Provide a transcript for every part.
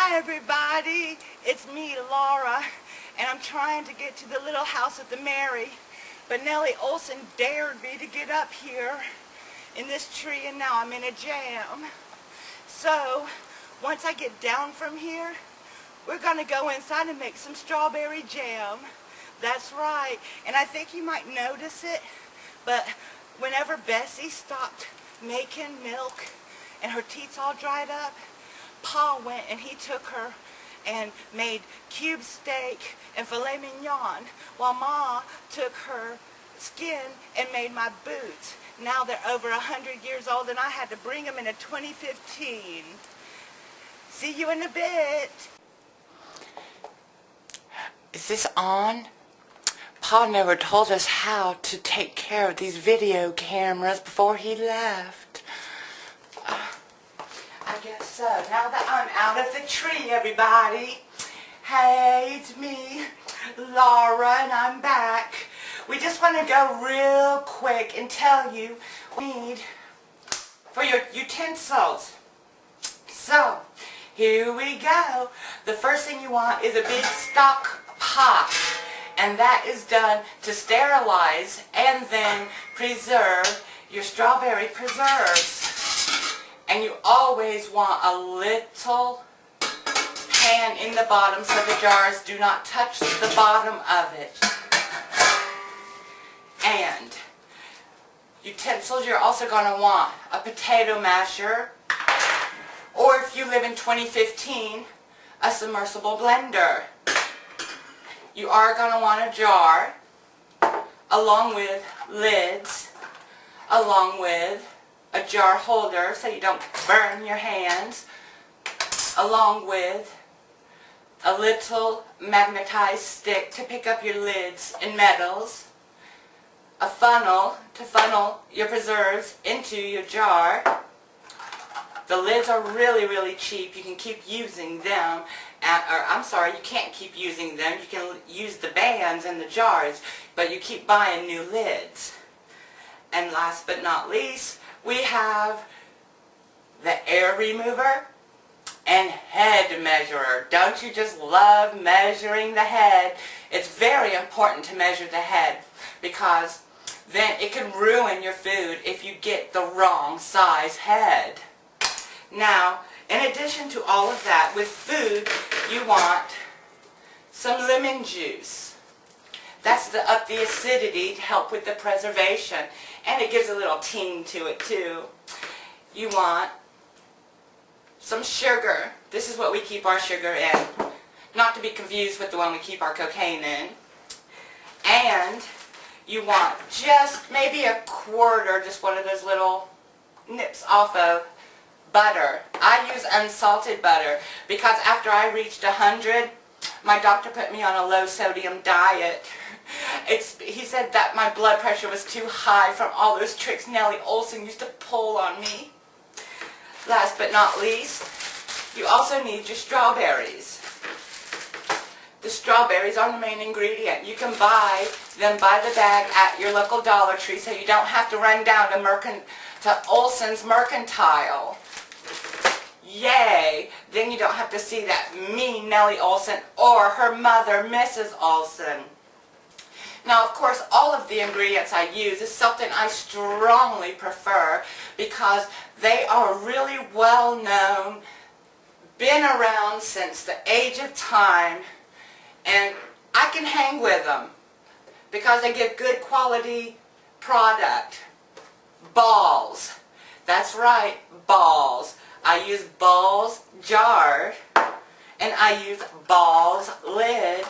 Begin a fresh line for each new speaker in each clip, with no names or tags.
Hi everybody, it's me, Laura, and I'm trying to get to the little house at the Mary, but Nellie Olson dared me to get up here in this tree, and now I'm in a jam. So, once I get down from here, we're going to go inside and make some strawberry jam. That's right, and I think you might notice it, but whenever Bessie stopped making milk and her teeth's all dried up, Pa went and he took her and made cube steak and filet mignon, while Ma took her skin and made my boots. Now they're over 100 years old, and I had to bring them in 2015. See you in a bit.
Is this on? Pa never told us how to take care of these video cameras before he left. I guess so. Now that I'm out of the tree, everybody. Hey, it's me, Laura, and I'm back. We just want to go real quick and tell you what you need for your utensils. So, here we go. The first thing you want is a big stock pot, and that is done to sterilize and then preserve your strawberry preserves. And you always want a little pan in the bottom so the jars do not touch the bottom of it. And utensils, you're also going to want a potato masher, or if you live in 2015, a submersible blender. You are going to want a jar, along with lids, along with a jar holder so you don't burn your hands, along with a little magnetized stick to pick up your lids and metals, a funnel to funnel your preserves into your jar. The lids are really, really cheap. You can keep using them. You can't keep using them. You can use the bands in the jars, but you keep buying new lids. And last but not least, we have the air remover and head measurer. Don't you just love measuring the head? It's very important to measure the head, because then it can ruin your food if you get the wrong size head. Now, in addition to all of that, with food, you want some lemon juice. That's to up the acidity to help with the preservation, and it gives a little ting to it too. You want some sugar. This is what we keep our sugar in, not to be confused with the one we keep our cocaine in. And you want just maybe a quarter, just one of those little nips off of butter. I use unsalted butter because after I reached 100, my doctor put me on a low sodium diet. He said that my blood pressure was too high from all those tricks Nellie Olson used to pull on me. Last but not least, you also need your strawberries. The strawberries are the main ingredient. You can buy them by the bag at your local Dollar Tree, so you don't have to run down to Olson's Mercantile. Yay! Then you don't have to see that mean Nellie Olson or her mother, Mrs. Olson. Now, of course, all of the ingredients I use is something I strongly prefer because they are really well known, been around since the age of time, and I can hang with them because they give good quality product. Balls. That's right, balls. I use balls jar, and I use balls lid,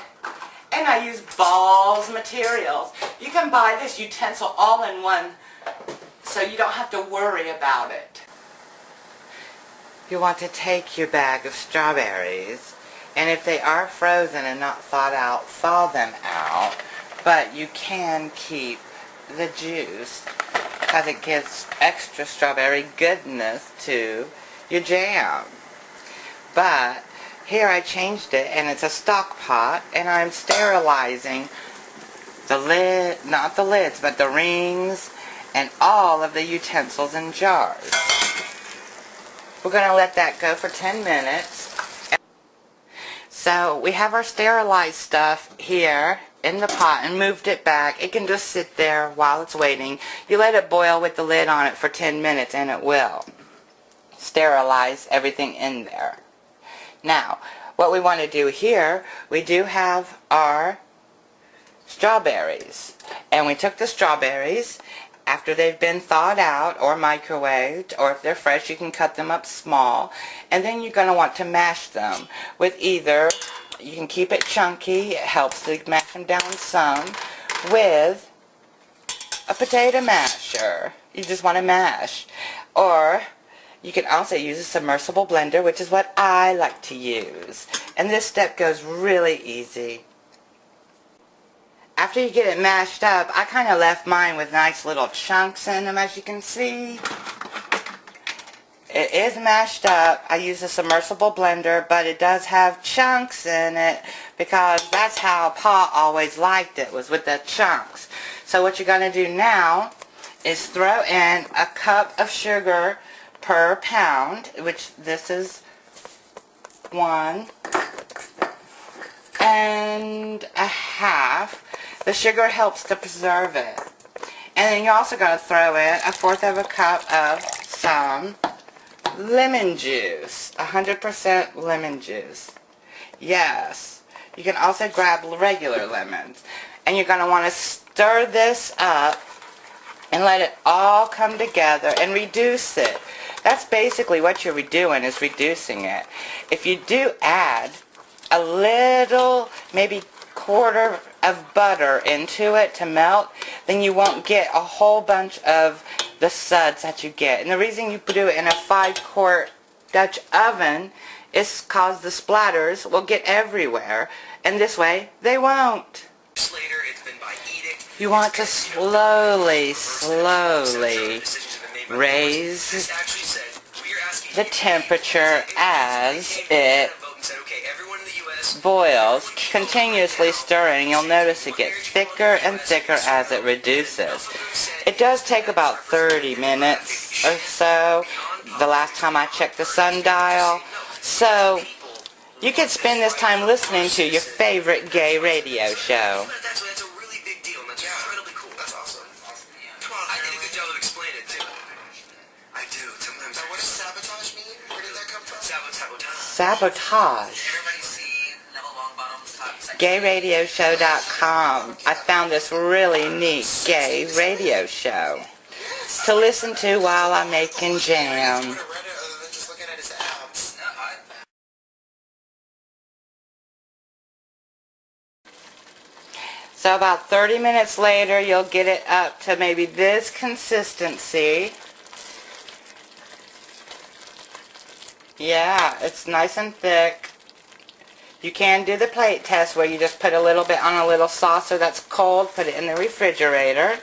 and I use balls materials. You can buy this utensil all in one, so you don't have to worry about it. You want to take your bag of strawberries, and if they are frozen and not thawed out, thaw them out, but you can keep the juice because it gives extra strawberry goodness to your jam. But here I changed it, and it's a stock pot, and I'm sterilizing the lid, not the lids, but the rings and all of the utensils and jars. We're going to let that go for 10 minutes. So we have our sterilized stuff here in the pot and moved it back. It can just sit there while it's waiting. You let it boil with the lid on it for 10 minutes and it will sterilize everything in there. Now, what we want to do here, we do have our strawberries. And we took the strawberries after they've been thawed out or microwaved, or if they're fresh you can cut them up small, and then you're going to want to mash them with either, you can keep it chunky, it helps to mash them down some, with a potato masher. You just want to mash. Or you can also use a submersible blender, which is what I like to use. And this step goes really easy. After you get it mashed up, I kind of left mine with nice little chunks in them, as you can see. It is mashed up. I use a submersible blender, but it does have chunks in it because that's how Pa always liked it, was with the chunks. So what you're going to do now is throw in a cup of sugar per pound, which this is 1.5 cups. The sugar helps to preserve it. And then you're also going to throw in 1/4 cup of some lemon juice. 100% lemon juice. Yes. You can also grab regular lemons. And you're going to want to stir this up and let it all come together and reduce it. That's basically what you're doing, is reducing it. If you do add a little, maybe 1/4 of butter into it to melt, then you won't get a whole bunch of the suds that you get. And the reason you do it in a 5-quart Dutch oven is because the splatters will get everywhere, and this way they won't. You want to slowly raise the temperature as it boils, continuously stirring. You'll notice it gets thicker and thicker as it reduces. It does take about 30 minutes or so, the last time I checked the sundial. So you could spend this time listening to your favorite gay radio show.
That's a really big deal. That's incredibly cool. That's awesome. Come on, I did a good job of explaining it too. I do. Sometimes. Now, what does sabotage mean? Where did that come from?
Sabotage. GayRadioshow.com. I found this really neat gay radio show to listen to while I'm making jam. So about 30 minutes later, you'll get it up to maybe this consistency. Yeah, it's nice and thick. You can do the plate test where you just put a little bit on a little saucer that's cold, put it in the refrigerator.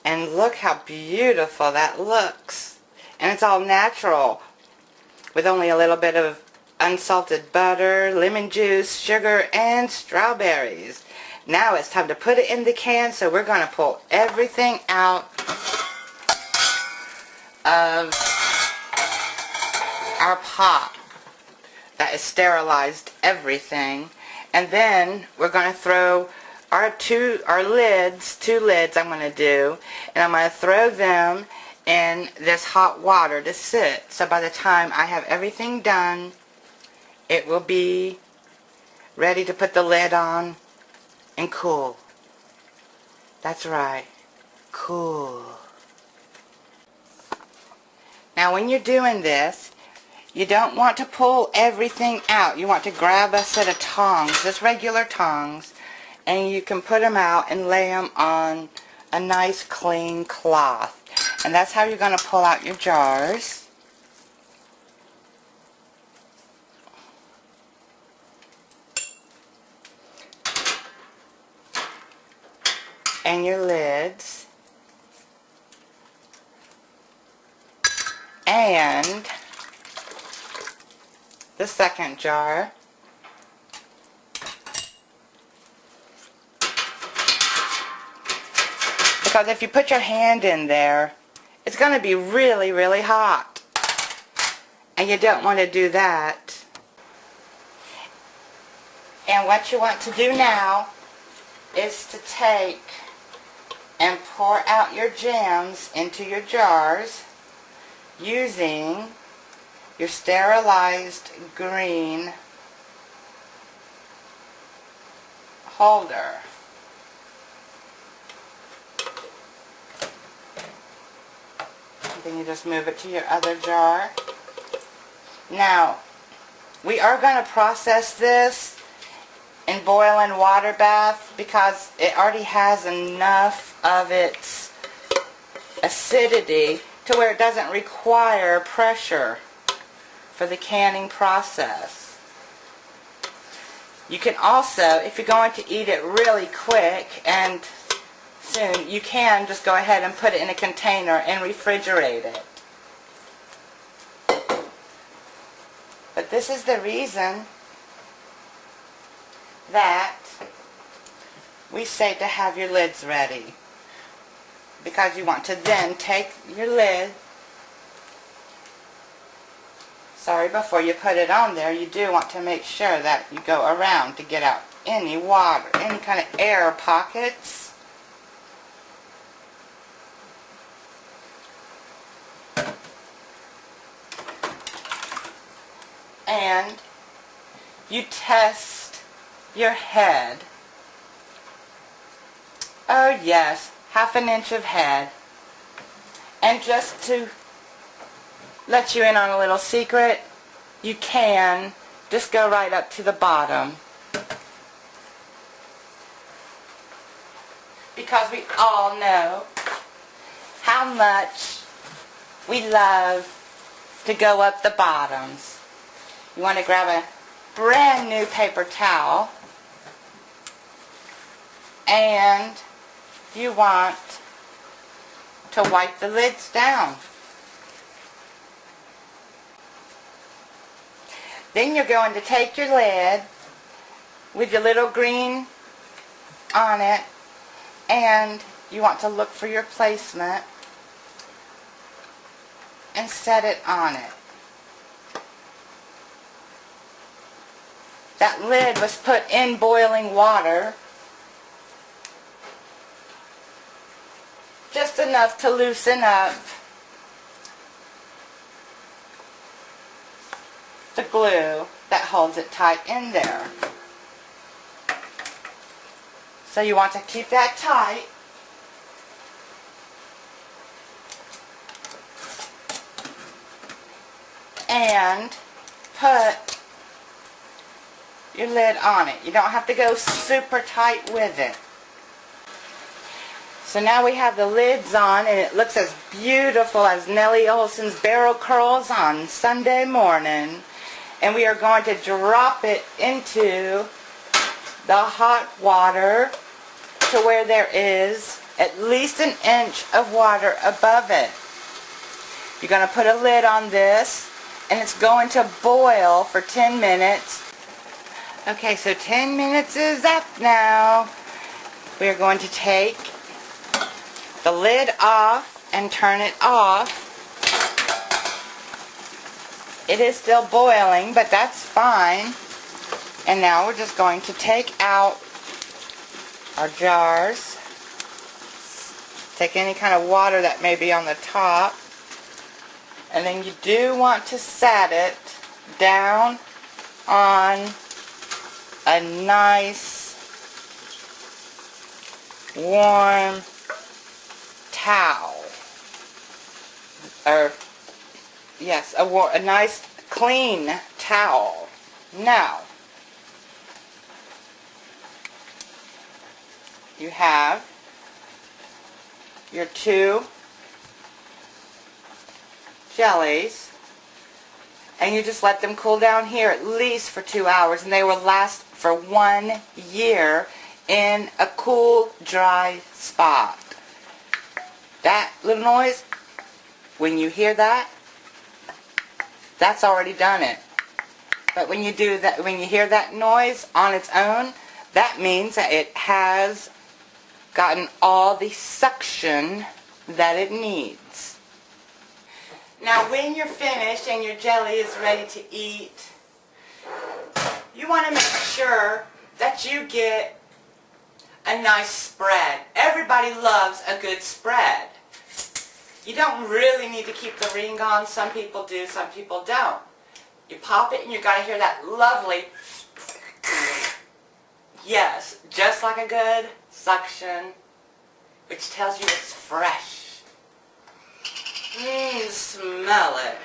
And look how beautiful that looks. And it's all natural, with only a little bit of unsalted butter, lemon juice, sugar, and strawberries. Now it's time to put it in the can, so we're going to pull everything out of our pot that is sterilized everything, and then we're going to throw our two lids I'm going to do, and I'm going to throw them in this hot water to sit. So by the time I have everything done, it will be ready to put the lid on and cool. That's right, cool. Now when you're doing this, you don't want to pull everything out. You want to grab a set of tongs, just regular tongs, and you can put them out and lay them on a nice clean cloth. And that's how you're going to pull out your jars. And your lids. And the second jar. Because if you put your hand in there, it's going to be really, really hot. And you don't want to do that. And what you want to do now is to take and pour out your jams into your jars using your sterilized green holder. Then you just move it to your other jar. Now, we are going to process this in boiling water bath because it already has enough of its acidity to where it doesn't require pressure for the canning process. You can also, if you're going to eat it really quick and soon, you can just go ahead and put it in a container and refrigerate it. But this is the reason that we say to have your lids ready. Because you want to then take your lid, before you put it on there, you do want to make sure that you go around to get out any water, any kind of air pockets. And you test your head. Oh yes, ½ inch of head. And just to let you in on a little secret, you can just go right up to the bottom. Because we all know how much we love to go up the bottoms. You want to grab a brand new paper towel and you want to wipe the lids down. Then you're going to take your lid with your little green on it and you want to look for your placement and set it on it. That lid was put in boiling water, just enough to loosen up the glue that holds it tight in there. So you want to keep that tight. And put your lid on it. You don't have to go super tight with it. So now we have the lids on and it looks as beautiful as Nellie Olson's barrel curls on Sunday morning. And we are going to drop it into the hot water to where there is at least 1 inch of water above it. You're going to put a lid on this and it's going to boil for 10 minutes. Okay, so 10 minutes is up now. We are going to take the lid off and turn it off. It is still boiling, but that's fine. And now we're just going to take out our jars. Take any kind of water that may be on the top. And then you do want to set it down on a nice warm towel. Or, yes, a nice clean towel. Now, you have your 2 jellies. And you just let them cool down here at least for 2 hours. And they will last for 1 year in a cool, dry spot. That little noise, when you hear that, that's already done it. But when you do that, when you hear that noise on its own, that means that it has gotten all the suction that it needs. Now when you're finished and your jelly is ready to eat, you want to make sure that you get a nice spread. Everybody loves a good spread. You don't really need to keep the ring on. Some people do, some people don't. You pop it and you got to hear that lovely, yes, just like a good suction, which tells you it's fresh. Smell it.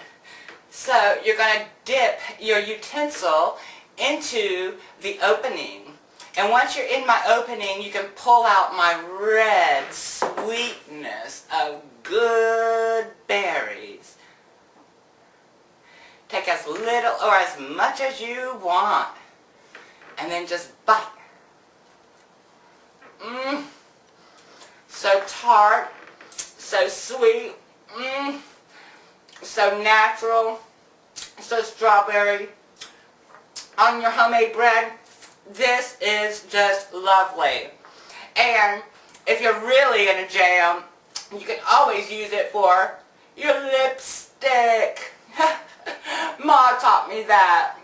So you're going to dip your utensil into the opening. And once you're in my opening, you can pull out my red sweetness of good berries. Take as little or as much as you want. And then just bite. So tart, so sweet, so natural, so strawberry. On your homemade bread, this is just lovely. And if you're really in a jam, you can always use it for your lipstick. Ma taught me that.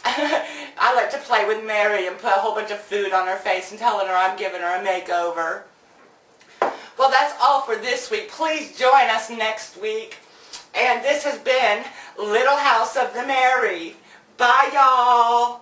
I like to play with Mary and put a whole bunch of food on her face and telling her I'm giving her a makeover. Well, that's all for this week. Please join us next week. And this has been Little House of the Mary. Bye, y'all.